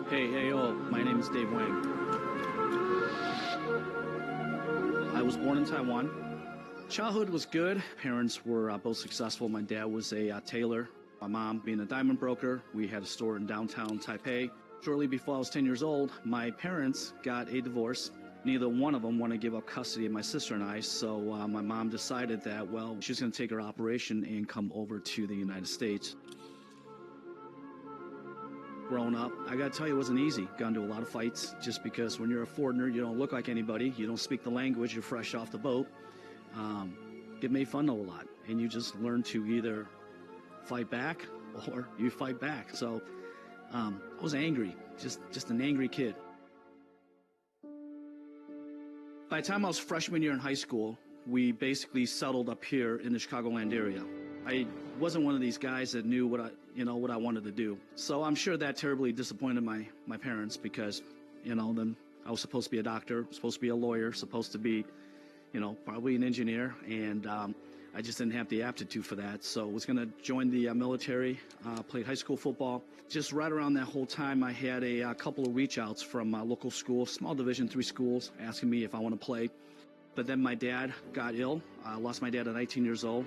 Hey, my name is Dave Wang. I was born in Taiwan. Childhood was good. Parents were both successful. My dad was a tailor. My mom being a diamond broker. We had a store in downtown Taipei. Shortly before I was 10 years old, my parents got a divorce. Neither one of them wanted to give up custody of my sister and I, so my mom decided that, well, she's going to take her operation and come over to the United States. Growing up, I gotta tell you, it wasn't easy. Got into a lot of fights just because when you're a foreigner, you don't look like anybody, you don't speak the language, you're fresh off the boat. Get made fun of a lot, and you just learn to either fight back or you fight back. So I was angry, just an angry kid. By the time I was freshman year in high school, we basically settled up here in the Chicagoland area. I wasn't one of these guys that knew what I wanted to do. So I'm sure that terribly disappointed my parents because, then I was supposed to be a doctor, supposed to be a lawyer, supposed to be, probably an engineer, and I just didn't have the aptitude for that. So I was going to join the military, played high school football. Just right around that whole time, I had a couple of reach outs from local schools, small Division III schools, asking me if I want to play. But then my dad got ill. I lost my dad at 19 years old.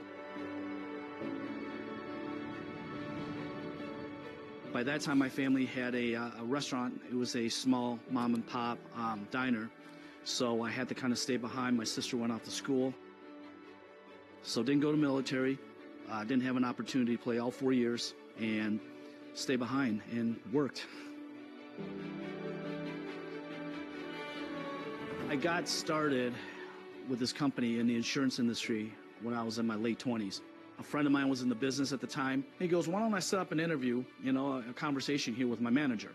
By that time, my family had a restaurant. It was a small mom and pop diner. So I had to kind of stay behind. My sister went off to school. So didn't go to military. Didn't have an opportunity to play all 4 years and stay behind and worked. I got started with this company in the insurance industry when I was in my late 20s. A friend of mine was in the business at the time. He goes, why don't I set up an interview, a conversation here with my manager?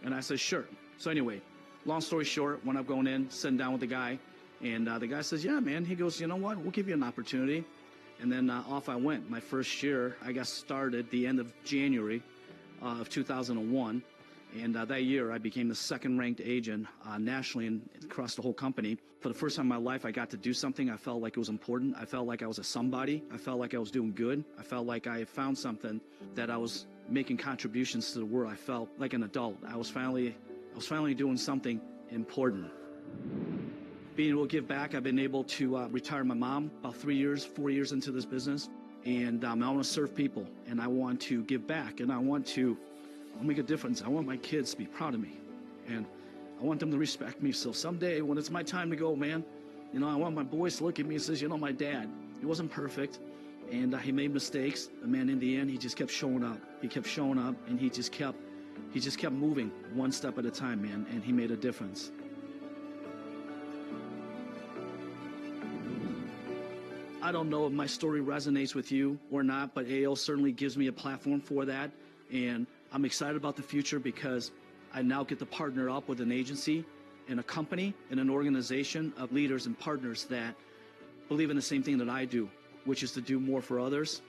And I said, sure. So anyway, long story short, when I'm going in, sitting down with the guy, and the guy says, yeah, man. He goes, you know what? We'll give you an opportunity. And then off I went. My first year, I got started the end of January of 2001. And that year, I became the second-ranked agent nationally and across the whole company. For the first time in my life, I got to do something. I felt like it was important. I felt like I was a somebody. I felt like I was doing good. I felt like I found something that I was making contributions to the world. I felt like an adult. I was finally doing something important. Being able to give back, I've been able to retire my mom about 4 years into this business. And I want to serve people, and I want to give back, and I want to make a difference. I want my kids to be proud of me, and I want them to respect me. So someday when it's my time to go, man, I want my boys to look at me and says, my dad, he wasn't perfect, and he made mistakes. And man, in the end, he just kept showing up. He kept showing up, and he just kept moving one step at a time, man, and he made a difference. I don't know if my story resonates with you or not, but AO certainly gives me a platform for that, and I'm excited about the future because I now get to partner up with an agency and a company and an organization of leaders and partners that believe in the same thing that I do, which is to do more for others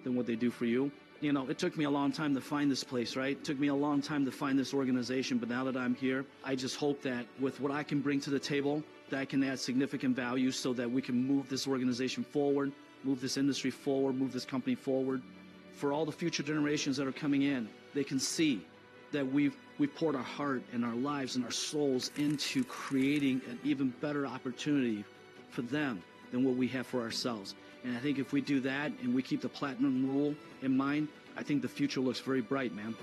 than what they do for you. It took me a long time to find this place, right? It took me a long time to find this organization, but now that I'm here, I just hope that with what I can bring to the table, that I can add significant value so that we can move this organization forward, move this industry forward, move this company forward. For all the future generations that are coming in, they can see that we've poured our heart and our lives and our souls into creating an even better opportunity for them than what we have for ourselves. And I think if we do that and we keep the platinum rule in mind, I think the future looks very bright, man.